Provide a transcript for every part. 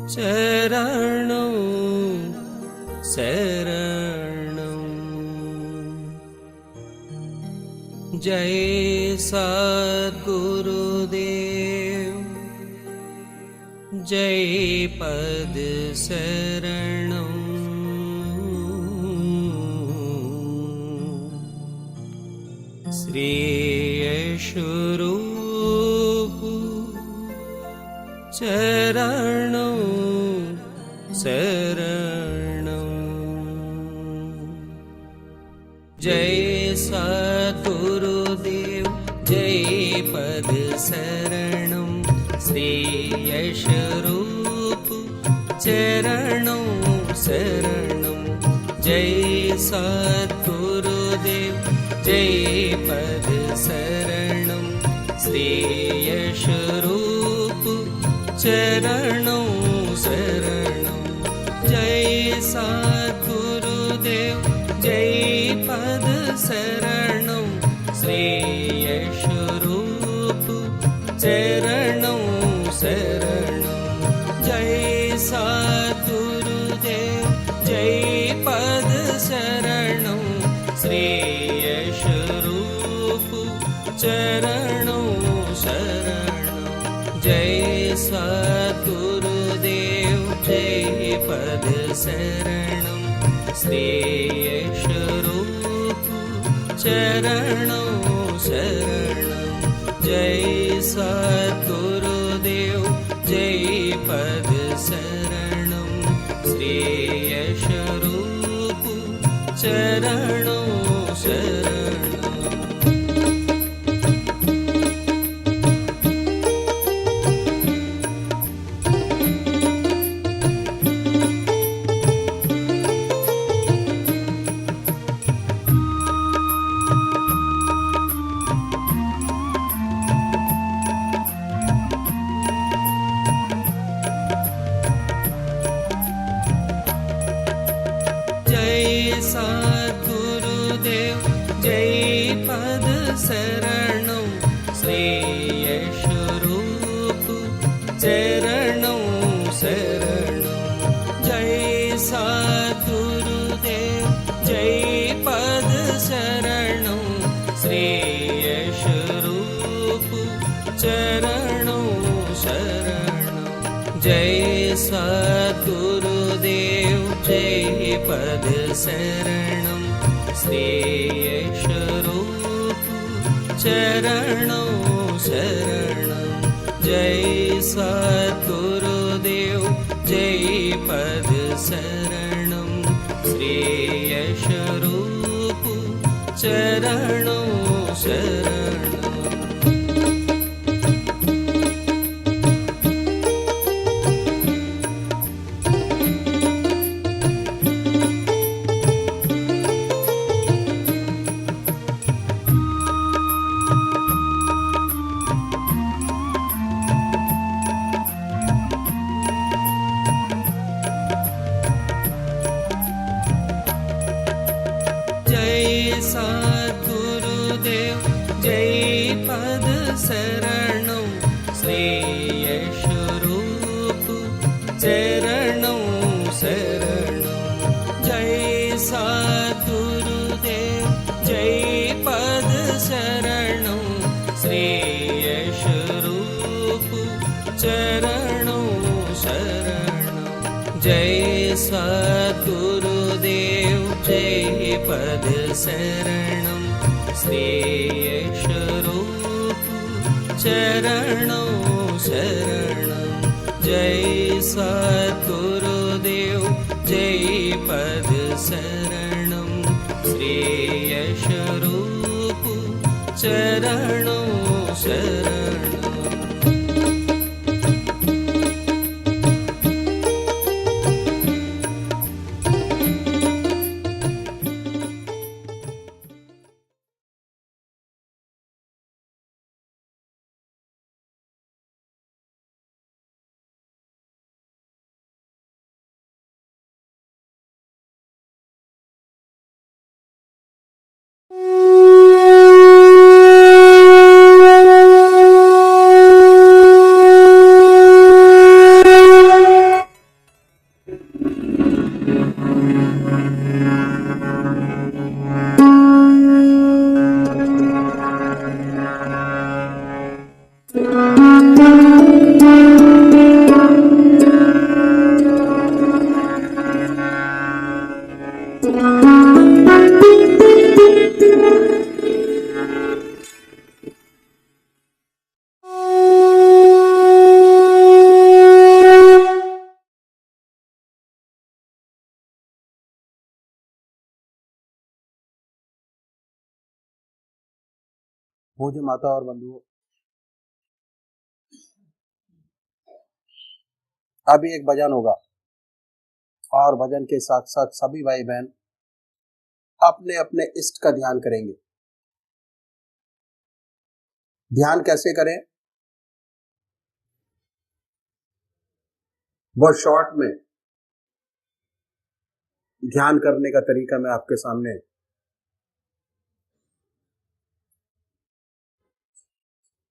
शरणं शरणं। जय सद्गुरुदेव जय पद शरणं। श्री यशोरूप चरणं शरणं। जय सद्गुरुदेव जय पद शरणं। श्री यशोरूप चरणं शरणं। जय सद्गुरुदेव जय पद शरणं। श्री यशोरूप चरणं शरणं। जय सद्गुरुदेव जय पद शरणं। श्री यशोरूप चरणं शरणं। जय सद्गुरुदेव जय पद शरणं। श्री यशोरूप चरणं शरणं। जय सद्गुरुदेव जय पद शरणं। श्री यशोरूप चरणं शरणं। जय सद्गुरुदेव जय पद शरणं। श्री यशोरूप चरणं शरणं। सद्गुरुदेव जय पद शरणं। श्री यशोरूप चरणं शरणं। जय सद्गुरुदेव जय पद शरणं। श्री यशोरूप चरणं शरणं। जय सद्गुरुदेव जय पद शरणं। श्री यशोरूप चरणं शरणं। जय सद्गुरुदेव जय पद शरणं। श्री यशोरूप चरणं शरणं। सद्गुरुदेव जय पद शरणं। श्री यशोरूप चरणं शरणं। जय सद्गुरुदेव जय पद शरणं। श्री यशोरूप चरणं शरणं। जय सद्गुरुदेव जय पद शरणं। श्री यशोरूप चरणं शरणं। जय सद्गुरुदेव जय पद शरणं। श्री यशोरूप चरणं शरणं। पूज्य माता और बंधुओं, अभी एक भजन होगा और भजन के साथ साथ सभी भाई बहन अपने अपने इष्ट का ध्यान करेंगे। ध्यान कैसे करें, बहुत शॉर्ट में ध्यान करने का तरीका मैं आपके सामने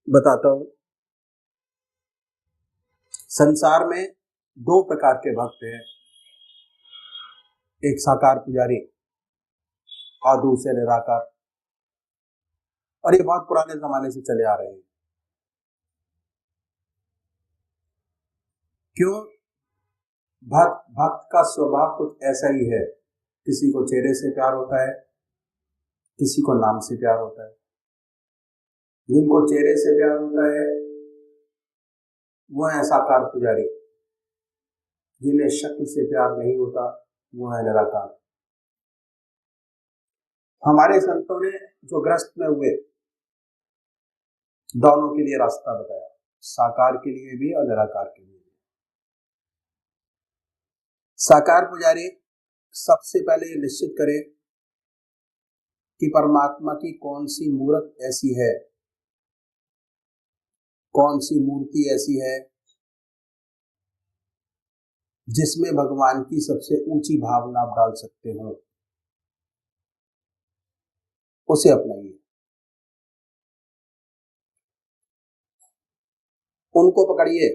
बताता हूं। संसार में दो प्रकार के भक्त हैं, एक साकार पुजारी और दूसरे निराकार, और ये बहुत पुराने जमाने से चले आ रहे हैं। क्यों? भक्त का स्वभाव कुछ ऐसा ही है, किसी को चेहरे से प्यार होता है, किसी को नाम से प्यार होता है। जिनको चेहरे से प्यार होता है वो है साकार पुजारी, जिन्हें शक्ल से प्यार नहीं होता वो है निराकार। हमारे संतों ने जो ग्रस्त में हुए दोनों के लिए रास्ता बताया, साकार के लिए भी और निराकार के लिए भी। साकार पुजारी सबसे पहले ये निश्चित करे कि परमात्मा की कौन सी मूर्त ऐसी है, कौन सी मूर्ति ऐसी है जिसमें भगवान की सबसे ऊंची भावना आप डाल सकते हो, उसे अपनाइए। उनको पकड़िए,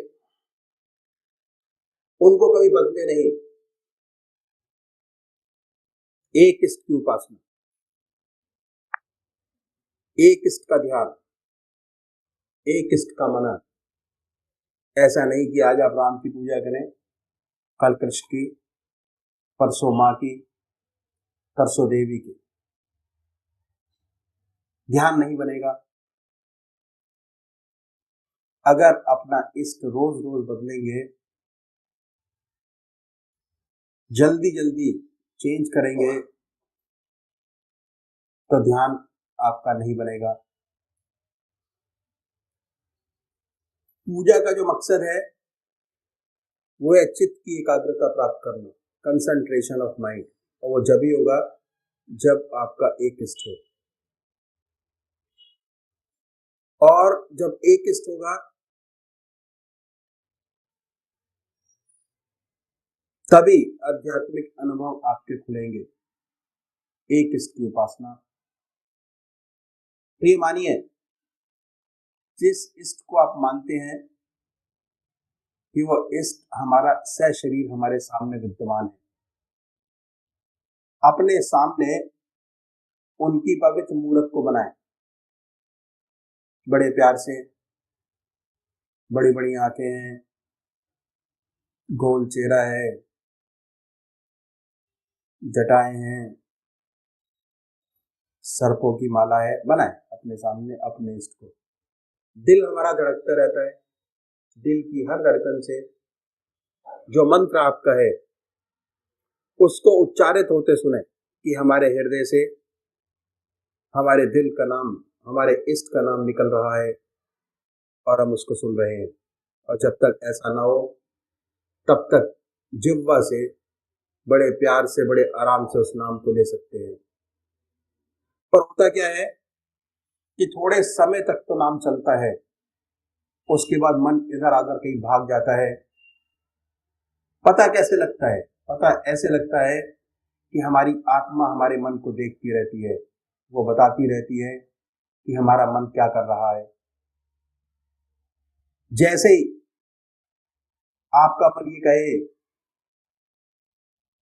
उनको कभी बदले नहीं। एक इष्ट की उपासना, एक इष्ट का ध्यान, एक इष्ट का मनन। ऐसा नहीं कि आज आप राम की पूजा करें, कल कृष्ण की, परसों माँ की, परसों देवी की। ध्यान नहीं बनेगा। अगर अपना इष्ट रोज रोज बदलेंगे, जल्दी जल्दी चेंज करेंगे, तो ध्यान आपका नहीं बनेगा। पूजा का जो मकसद है वो है चित्त की एकाग्रता प्राप्त करना, कंसंट्रेशन ऑफ माइंड, और वो जब ही होगा जब आपका एक इष्ट हो। और जब एक इष्ट होगा तभी आध्यात्मिक अनुभव आपके खुलेंगे। एक इष्ट की उपासना, तो ये मानिए जिस इष्ट को आप मानते हैं कि वो इष्ट हमारा सशरीर हमारे सामने विद्यमान है, अपने सामने उनकी पवित्र मूर्त को बनाएं, बड़े प्यार से। बड़ी बड़ी आंखें हैं, गोल चेहरा है, जटाएं हैं, सर्पों की माला है, बनाएं अपने सामने अपने इष्ट को। दिल हमारा धड़कता रहता है, दिल की हर धड़कन से जो मंत्र आपका है उसको उच्चारित होते सुने कि हमारे हृदय से हमारे दिल का नाम, हमारे इष्ट का नाम निकल रहा है और हम उसको सुन रहे हैं। और जब तक ऐसा ना हो तब तक जिह्वा से बड़े प्यार से, बड़े आराम से उस नाम को ले सकते हैं। पर होता क्या है कि थोड़े समय तक तो नाम चलता है, उसके बाद मन इधर आकर कहीं भाग जाता है। पता कैसे लगता है? पता ऐसे लगता है कि हमारी आत्मा हमारे मन को देखती रहती है, वो बताती रहती है कि हमारा मन क्या कर रहा है। जैसे ही आपका मन ये कहे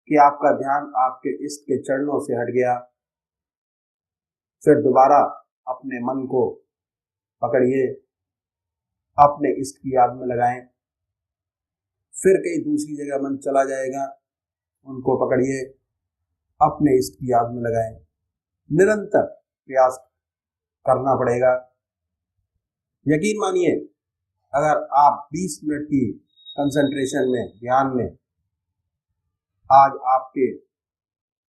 कि आपका ध्यान आपके इष्ट के चरणों से हट गया, फिर दोबारा अपने मन को पकड़िए, अपने इष्ट की याद में लगाएं। फिर कहीं दूसरी जगह मन चला जाएगा, उनको पकड़िए, अपने इष्ट की याद में लगाएं। निरंतर प्रयास करना पड़ेगा। यकीन मानिए, अगर आप 20 मिनट की कंसंट्रेशन में, ध्यान में, आज आपके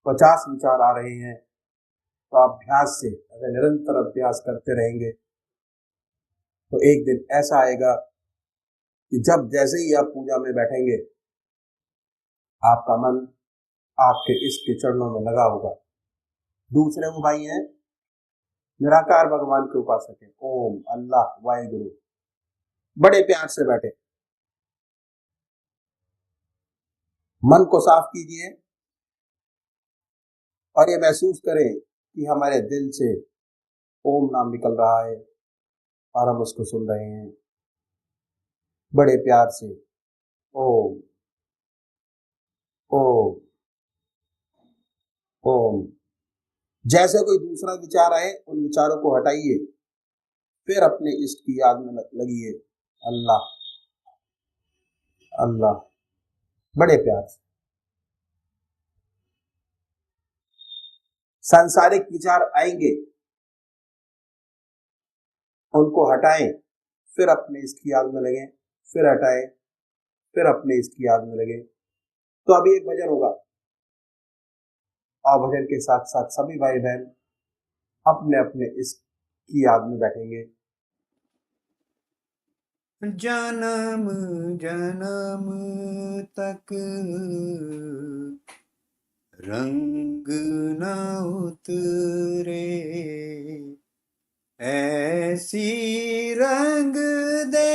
50 विचार आ रहे हैं, तो अभ्यास से अगर निरंतर अभ्यास करते रहेंगे तो एक दिन ऐसा आएगा कि जब जैसे ही आप पूजा में बैठेंगे आपका मन आपके इष्ट के चरणों में लगा होगा। दूसरे वो भाई हैं निराकार भगवान के उपासक है, ओम अल्लाह वाहिगुरु, बड़े प्यार से बैठे, मन को साफ कीजिए और ये महसूस करें कि हमारे दिल से ओम नाम निकल रहा है और हम उसको सुन रहे हैं बड़े प्यार से। ओम ओम ओम। जैसे कोई दूसरा विचार आए उन विचारों को हटाइए, फिर अपने इष्ट की याद में लगिए, अल्लाह अल्लाह, बड़े प्यार से। सांसारिक विचार आएंगे उनको हटाएं, फिर अपने इष्ट की याद में लगे, फिर हटाएं, फिर अपने इष्ट की याद में लगे। तो अभी एक भजन होगा और भजन के साथ साथ सभी भाई बहन अपने अपने इष्ट की याद में बैठेंगे। जन्म जन्म तक रंग न उतरे, ऐसी रंग दे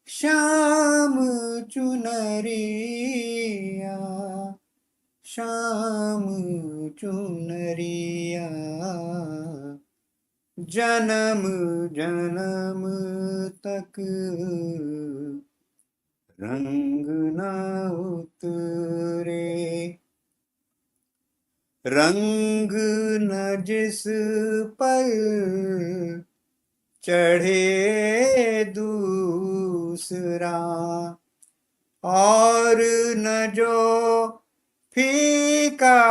श्याम चुनरिया, श्याम चुनरिया। जन्म जन्म तक रंग न उतरे, रंग न जिस पर चढ़े दूसरा, और न जो फीका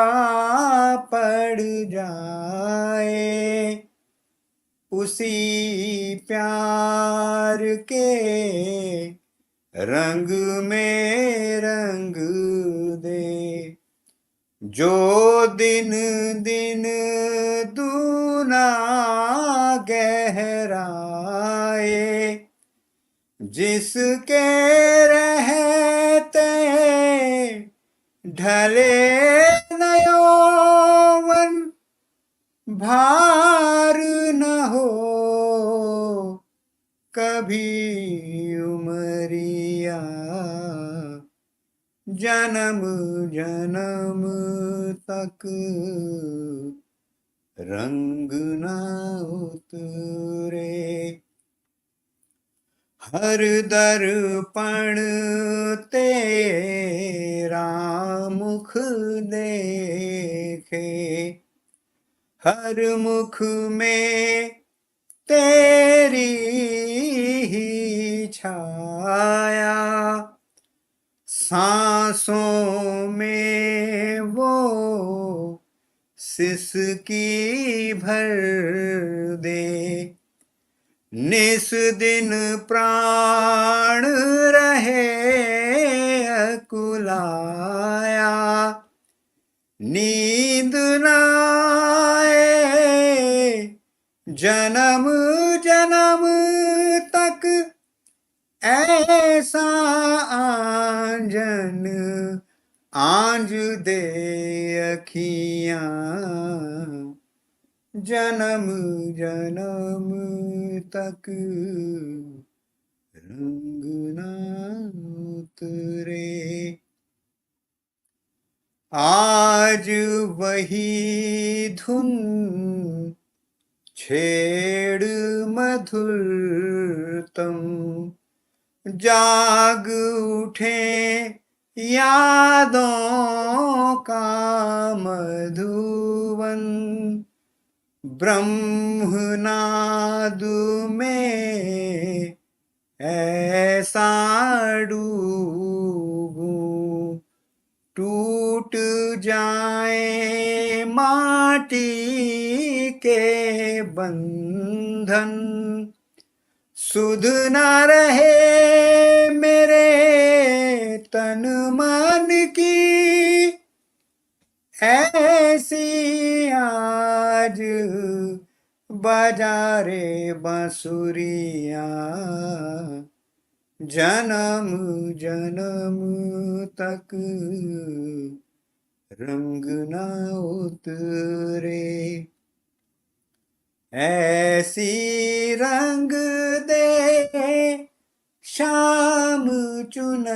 पड़ जाए, उसी प्यार के रंग में रंग दे। जो दिन दिन दूना गहराए, जिसके रहते ढले न यौवन, भार न हो कभी उमरिया। जन्म जन्म तक रंग न उतरे, हर दर्पण तेरा मुख देखे, हर मुख में तेरी ही छाया, सांसों में वो सिसकी भर दे, निस दिन प्राण रहे अकुलाया, नींद न आए जन्म जन्म तक, ऐसा आंजन आंज दे अखियां। जन्म जन्म तक रंग न उतरे, आज वही धुन छेड़ मधुरतम, जाग उठे यादों का मधुवन, ब्रह्मनाद में ऐसा डूबूं, टूट जाए माटी के बंधन, सुध न रहे मेरे तन मन की, ऐसी बज बजा रे बांसुरिया, जन्म जन्म तक रंग न उतरे। ऐसी रंग दे श्याम चुनरिया,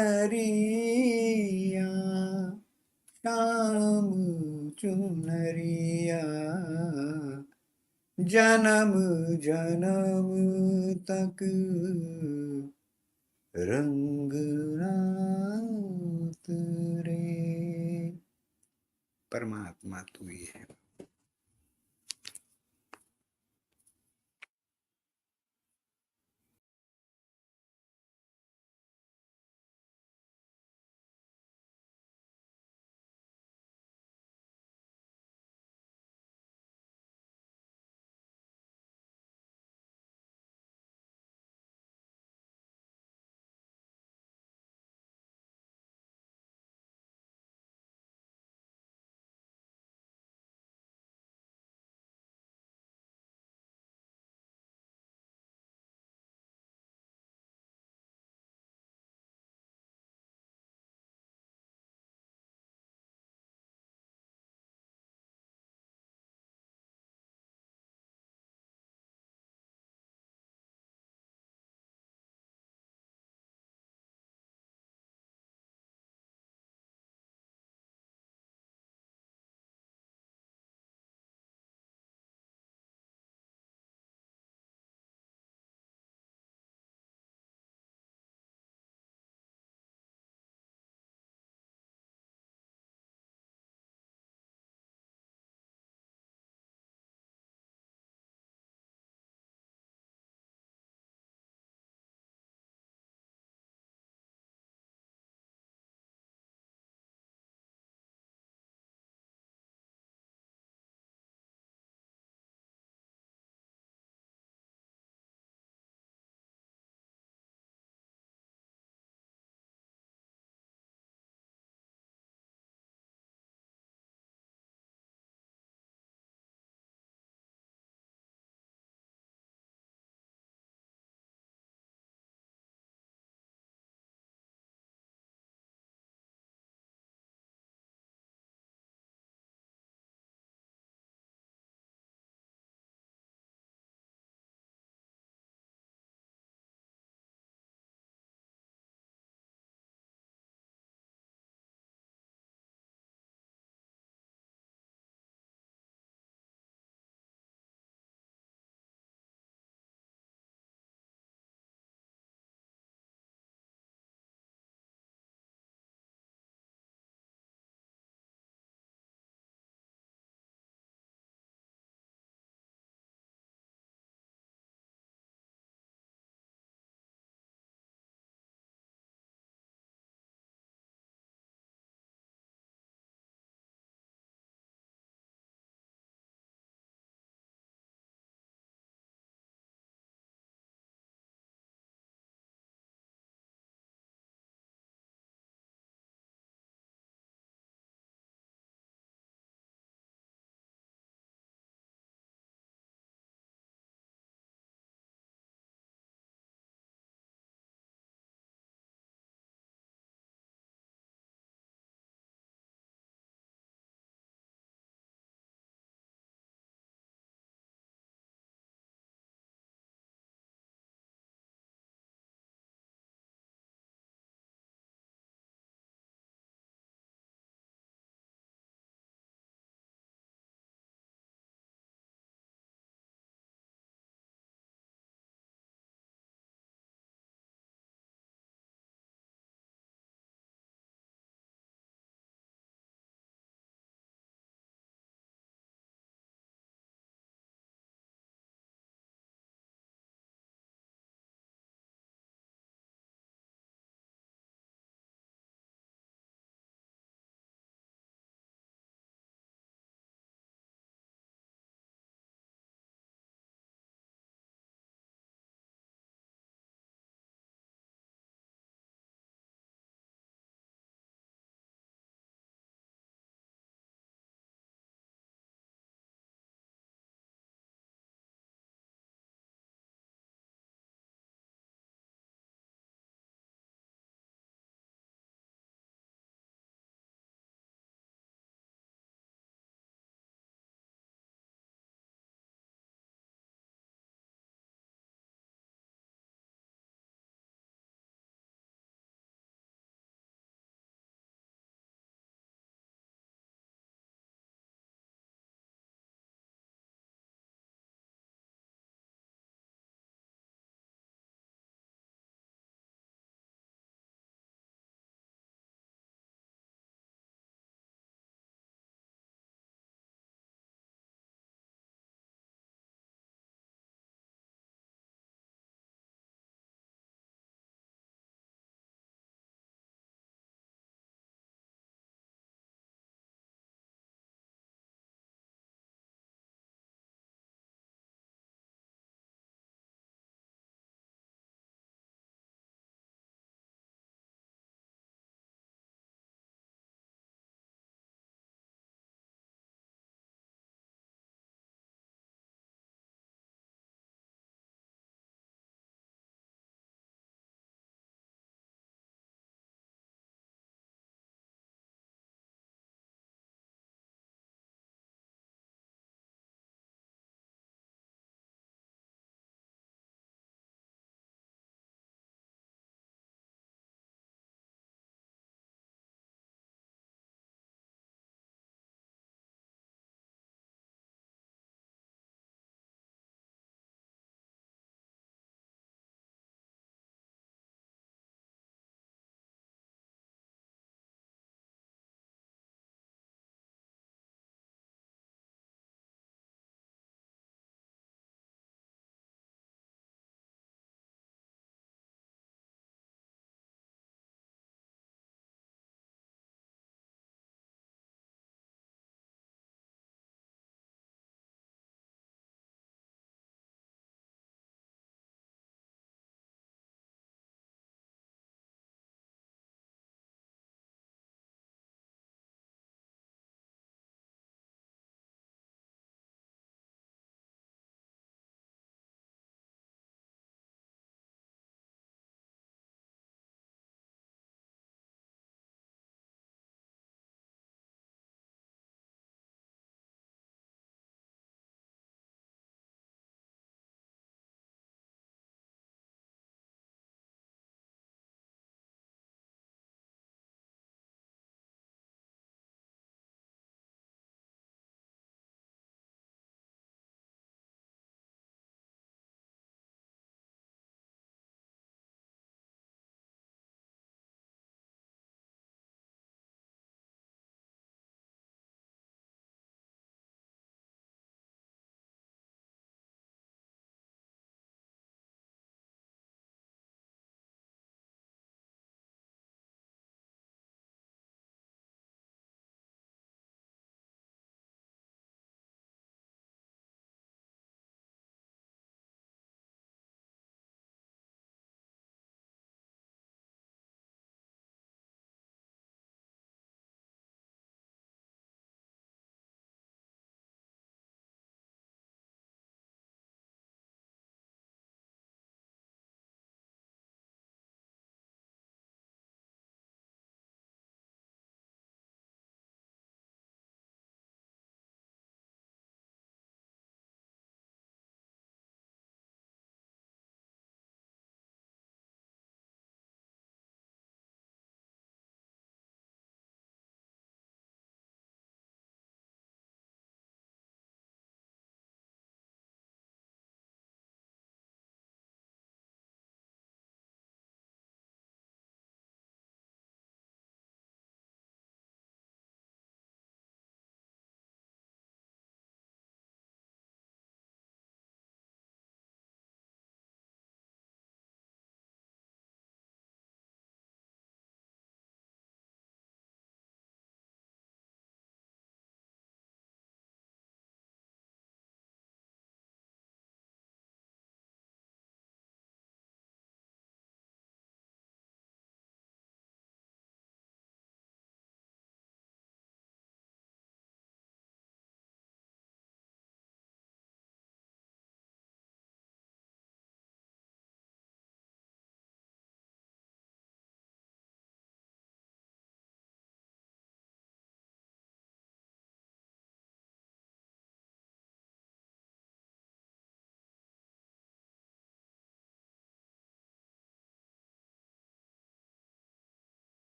श्याम चुनरिया, जन्म जन्म तक रंग ना उतरे। परमात्मा तू ही है।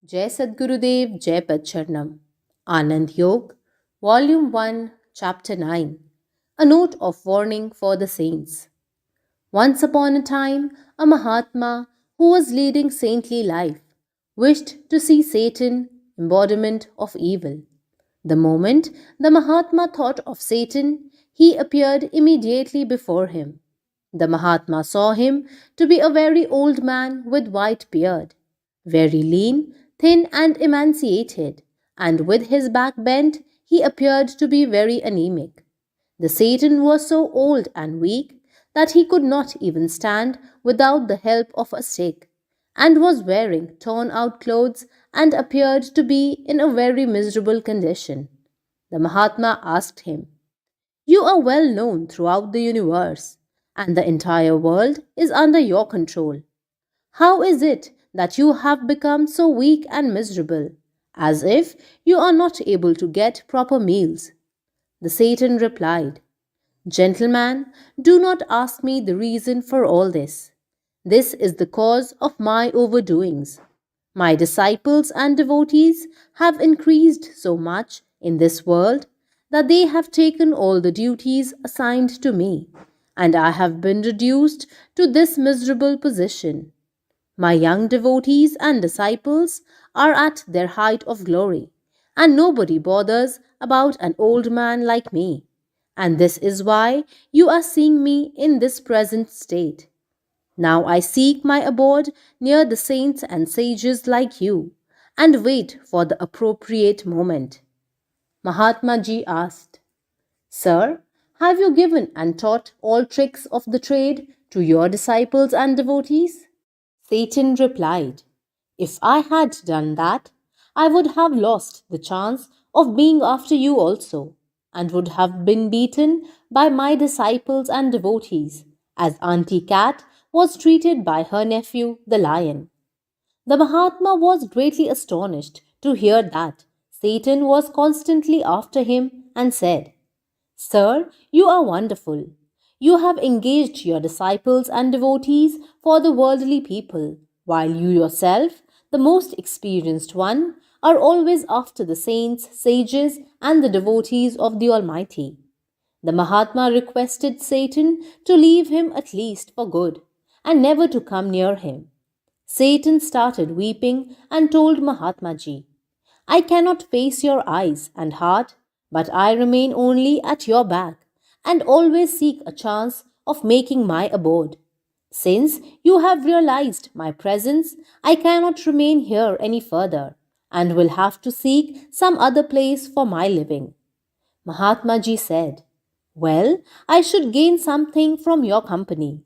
Jai Sadgurudev, Jai Padcharanam. Anand Yog, Volume 1, Chapter 9. A Note of Warning for the Saints. Once upon a time, a Mahatma who was leading saintly life wished to see Satan, embodiment of evil. The moment the Mahatma thought of Satan, he appeared immediately before him. The Mahatma saw him to be a very old man with white beard, very lean, thin, and emaciated, and with his back bent, he appeared to be very anemic. The Satan was so old and weak that he could not even stand without the help of a stick, and was wearing torn out clothes and appeared to be in a very miserable condition. The Mahatma asked him, "You are well known throughout the universe, and the entire world is under your control. How is it that you have become so weak and miserable, as if you are not able to get proper meals?" The Satan replied, "Gentleman, do not ask me the reason for all this. This is the cause of my overdoings. My disciples and devotees have increased so much in this world that they have taken all the duties assigned to me, and I have been reduced to this miserable position. My young devotees and disciples are at their height of glory, and nobody bothers about an old man like me. And this is why you are seeing me in this present state. Now I seek my abode near the saints and sages like you, and wait for the appropriate moment." Mahatma Ji asked, "Sir, have you given and taught all tricks of the trade to your disciples and devotees?" Satan replied, "If I had done that, I would have lost the chance of being after you also, and would have been beaten by my disciples and devotees, as Auntie Cat was treated by her nephew, the lion." The Mahatma was greatly astonished to hear that Satan was constantly after him and said, "Sir, you are wonderful. You have engaged your disciples and devotees for the worldly people, while you yourself, the most experienced one, are always after the saints, sages, and the devotees of the Almighty." The Mahatma requested Satan to leave him at least for good, and never to come near him. Satan started weeping and told Mahatma Ji, "I cannot face your eyes and heart, but I remain only at your back, and always seek a chance of making my abode. Since you have realized my presence, I cannot remain here any further, and will have to seek some other place for my living." Mahatma Ji said, "Well, I should gain something from your company.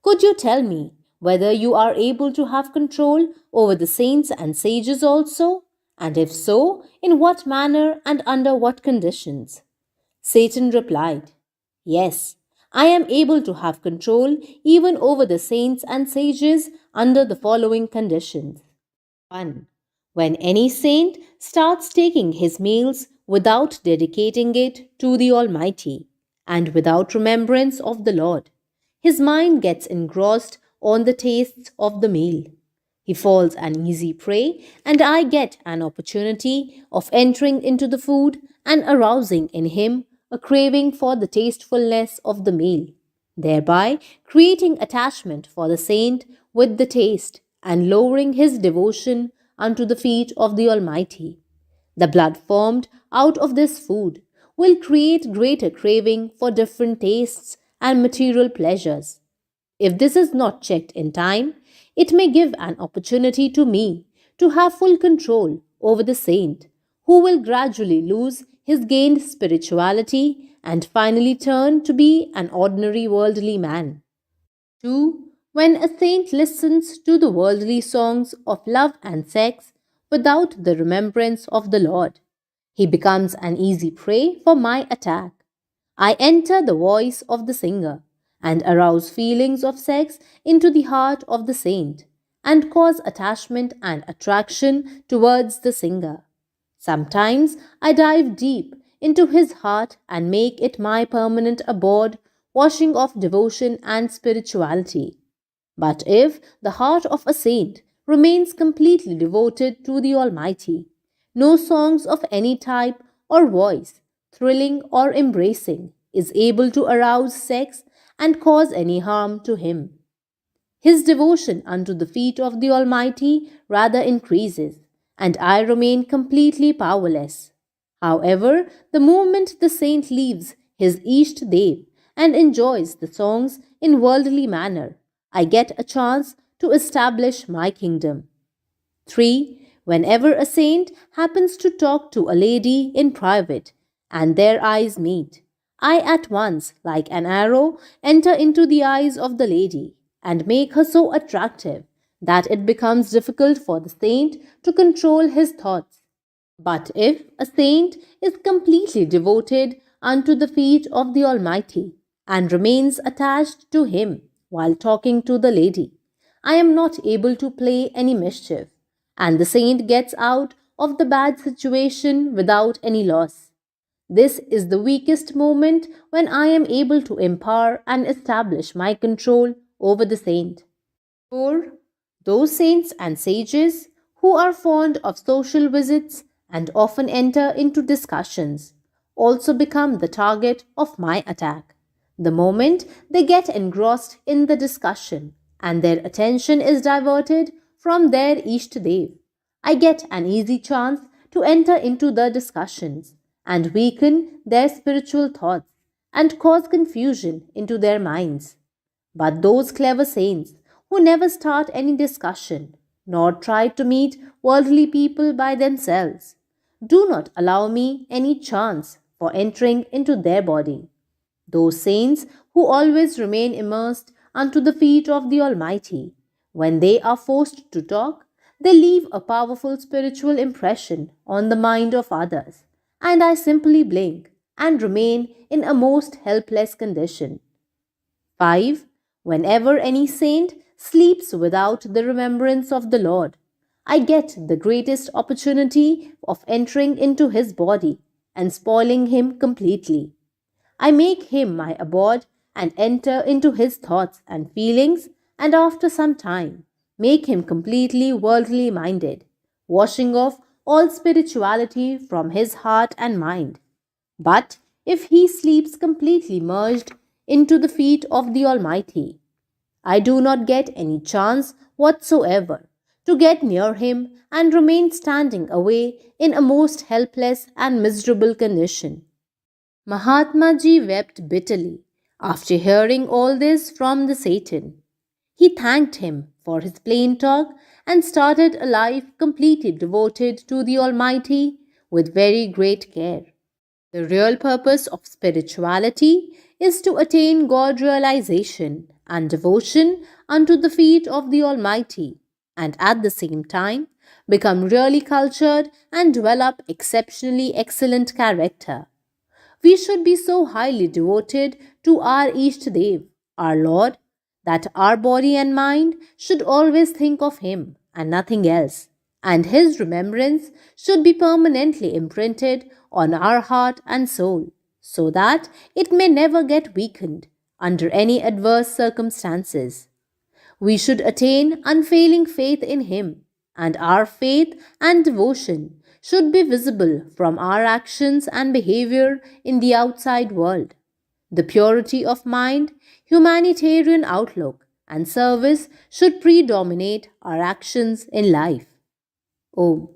Could you tell me whether you are able to have control over the saints and sages also? And if so, in what manner and under what conditions?" Satan replied, "Yes, I am able to have control even over the saints and sages under the following conditions. 1. When any saint starts taking his meals without dedicating it to the Almighty, and without remembrance of the Lord, his mind gets engrossed on the tastes of the meal. He falls an easy prey, and I get an opportunity of entering into the food and arousing in him a craving for the tastefulness of the meal, thereby creating attachment for the saint with the taste and lowering his devotion unto the feet of the Almighty. The blood formed out of this food will create greater craving for different tastes and material pleasures. If this is not checked in time, it may give an opportunity to me to have full control over the saint, who will gradually lose his gained spirituality and finally turn to be an ordinary worldly man. 2. When a saint listens to the worldly songs of love and sex without the remembrance of the Lord, he becomes an easy prey for my attack. I enter the voice of the singer and arouse feelings of sex into the heart of the saint and cause attachment and attraction towards the singer. Sometimes I dive deep into his heart and make it my permanent abode, washing off devotion and spirituality. But if the heart of a saint remains completely devoted to the Almighty. No songs of any type or voice, thrilling or embracing, is able to arouse sex and cause any harm to him. His devotion unto the feet of the Almighty rather increases, and I remain completely powerless. However, the moment the saint leaves his Isht Dev and enjoys the songs in worldly manner, I get a chance to establish my kingdom. 3. Whenever a saint happens to talk to a lady in private and their eyes meet, I at once, like an arrow, enter into the eyes of the lady and make her so attractive that it becomes difficult for the saint to control his thoughts. But if a saint is completely devoted unto the feet of the Almighty and remains attached to him while talking to the lady, I am not able to play any mischief, and the saint gets out of the bad situation without any loss. This is the weakest moment when I am able to empower and establish my control over the saint. 4. Those saints and sages who are fond of social visits and often enter into discussions also become the target of my attack. The moment they get engrossed in the discussion and their attention is diverted from their Ishtadev, I get an easy chance to enter into the discussions and weaken their spiritual thoughts and cause confusion into their minds. But those clever saints who never start any discussion nor try to meet worldly people by themselves do not allow me any chance for entering into their body. Those saints who always remain immersed unto the feet of the Almighty, when they are forced to talk, they leave a powerful spiritual impression on the mind of others, and I simply blink and remain in a most helpless condition. 5. Whenever any saint sleeps without the remembrance of the Lord, I get the greatest opportunity of entering into his body and spoiling him completely. I make him my abode and enter into his thoughts and feelings, and after some time, make him completely worldly minded, washing off all spirituality from his heart and mind. But if he sleeps completely merged into the feet of the Almighty, I do not get any chance whatsoever to get near him and remain standing away in a most helpless and miserable condition. Mahatma Ji wept bitterly after hearing all this from the Satan. He thanked him for his plain talk and started a life completely devoted to the Almighty with very great care. The real purpose of spirituality is to attain God realization and devotion unto the feet of the Almighty, and at the same time become really cultured and develop exceptionally excellent character. We should be so highly devoted to our Ishtadev, our Lord, that our body and mind should always think of Him and nothing else, and His remembrance should be permanently imprinted on our heart and soul, so that it may never get weakened under any adverse circumstances. We should attain unfailing faith in Him, and our faith and devotion should be visible from our actions and behavior in the outside world. The purity of mind, humanitarian outlook, and service should predominate our actions in life. Om.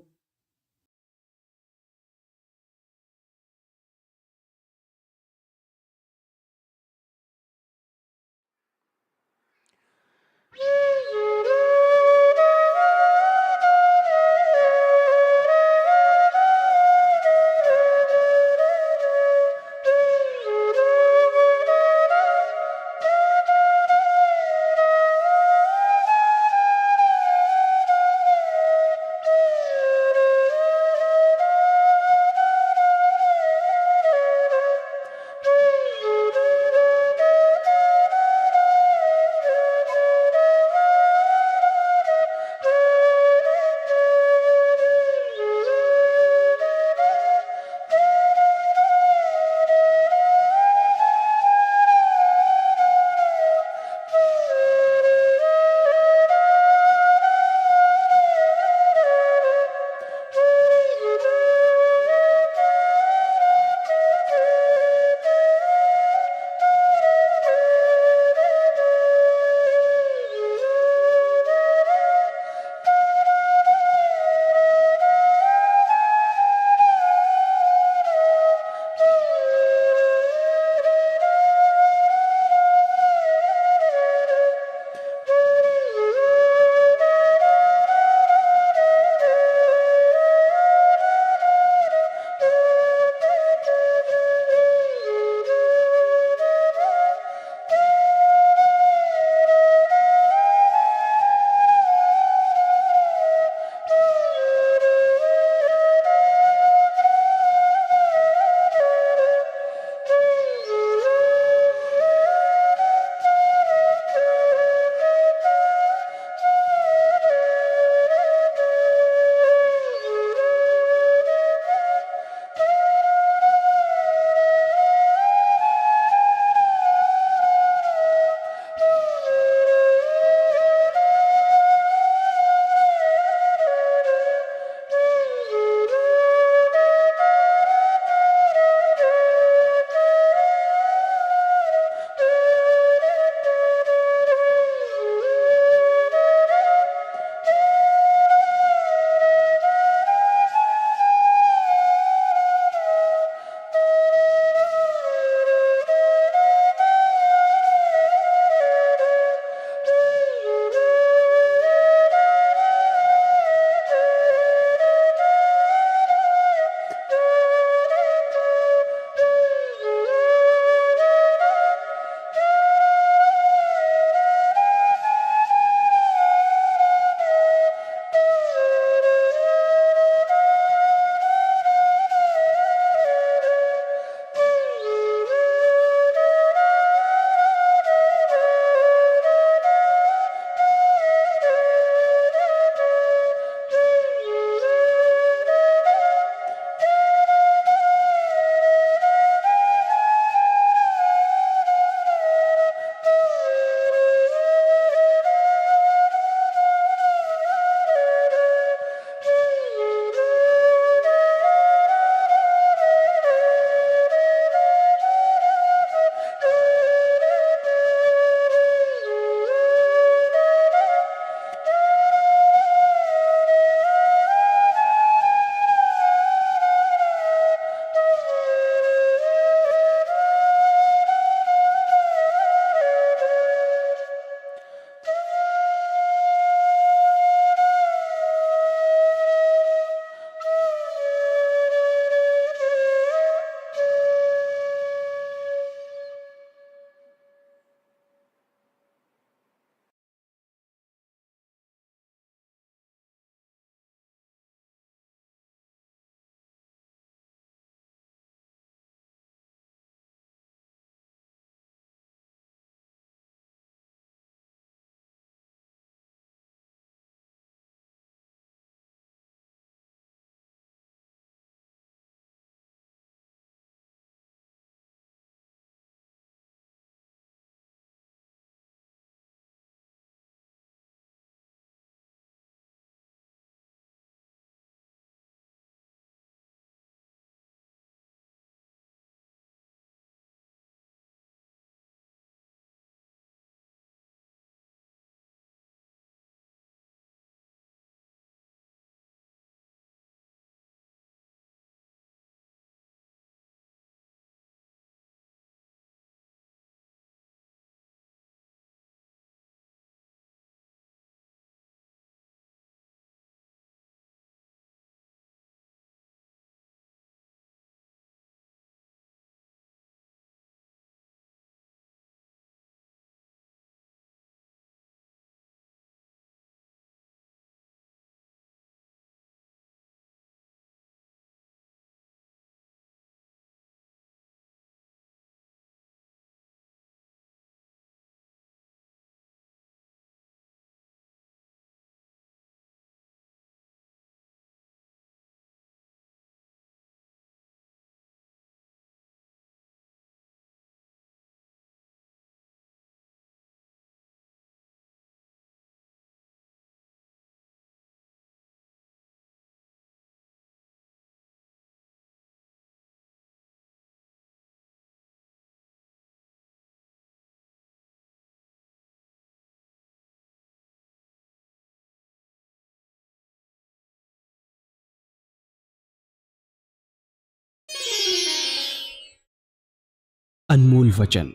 अनमोल वचन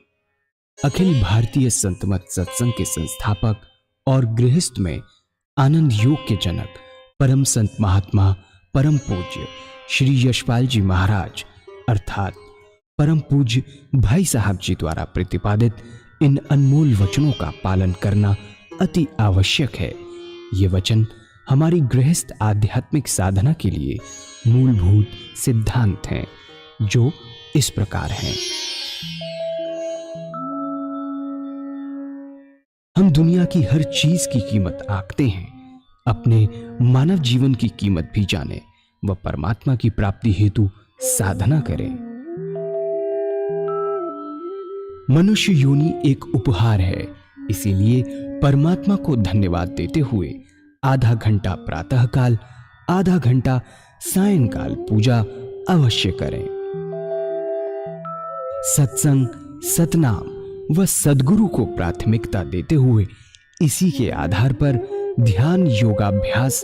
अखिल भारतीय संत मत सत्संग के संस्थापक और गृहस्थ में आनंद योग के जनक परम संत महात्मा परम पूज्य श्री यशपाल जी महाराज अर्थात परम पूज्य भाई साहब जी द्वारा प्रतिपादित इन अनमोल वचनों का पालन करना अति आवश्यक है। ये वचन हमारी गृहस्थ आध्यात्मिक साधना के लिए मूलभूत सिद्धांत हैं, जो इस प्रकार हैं। हम दुनिया की हर चीज की कीमत आंकते हैं, अपने मानव जीवन की कीमत भी जाने व परमात्मा की प्राप्ति हेतु साधना करें। मनुष्य योनि एक उपहार है, इसीलिए परमात्मा को धन्यवाद देते हुए आधा घंटा प्रातःकाल, आधा घंटा सायंकाल पूजा अवश्य करें। सत्संग, सतनाम व सद्गुरु को प्राथमिकता देते हुए इसी के आधार पर ध्यान योगाभ्यास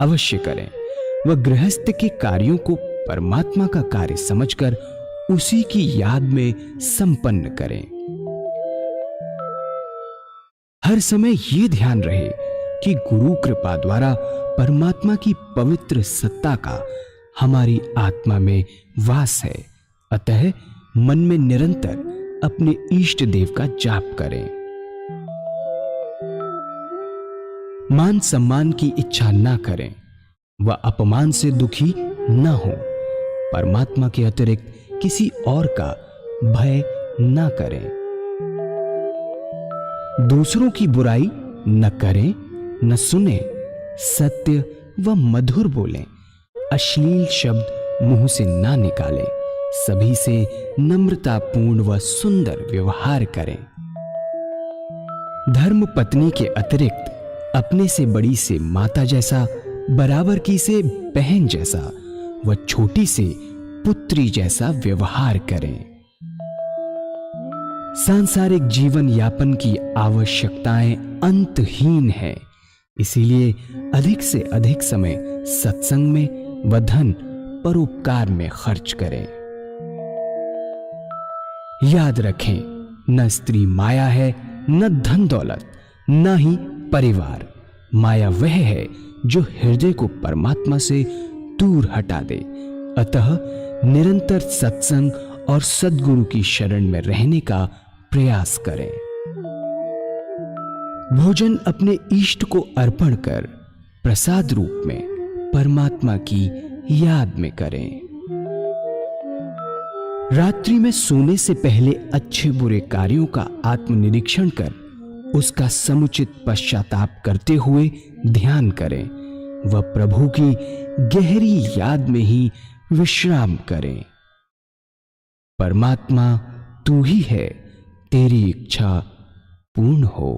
अवश्य करें व गृहस्थ के कार्यों को परमात्मा का कार्य समझकर उसी की याद में संपन्न करें। हर समय ये ध्यान रहे कि गुरु कृपा द्वारा परमात्मा की पवित्र सत्ता का हमारी आत्मा में वास है, अतः मन में निरंतर अपने इष्ट देव का जाप करें। मान सम्मान की इच्छा ना करें व अपमान से दुखी ना हो। परमात्मा के अतिरिक्त किसी और का भय ना करें। दूसरों की बुराई न करें, न सुने, सत्य व मधुर बोलें, अश्लील शब्द मुंह से ना निकालें, सभी से नम्रतापूर्ण व सुंदर व्यवहार करें। धर्म पत्नी के अतिरिक्त अपने से बड़ी से माता जैसा, बराबर की से बहन जैसा व छोटी से पुत्री जैसा व्यवहार करें। सांसारिक जीवन यापन की आवश्यकताएं अंतहीन है, इसीलिए अधिक से अधिक समय सत्संग में व धन परोपकार में खर्च करें। याद रखें, न स्त्री माया है, न धन दौलत, न ही परिवार। माया वह है जो हृदय को परमात्मा से दूर हटा दे। अतः निरंतर सत्संग और सद्गुरु की शरण में रहने का प्रयास करें। भोजन अपने इष्ट को अर्पण कर प्रसाद रूप में परमात्मा की याद में करें। रात्रि में सोने से पहले अच्छे बुरे कार्यों का आत्मनिरीक्षण कर उसका समुचित पश्चाताप करते हुए ध्यान करें व प्रभु की गहरी याद में ही विश्राम करें। परमात्मा तू ही है, तेरी इच्छा पूर्ण हो।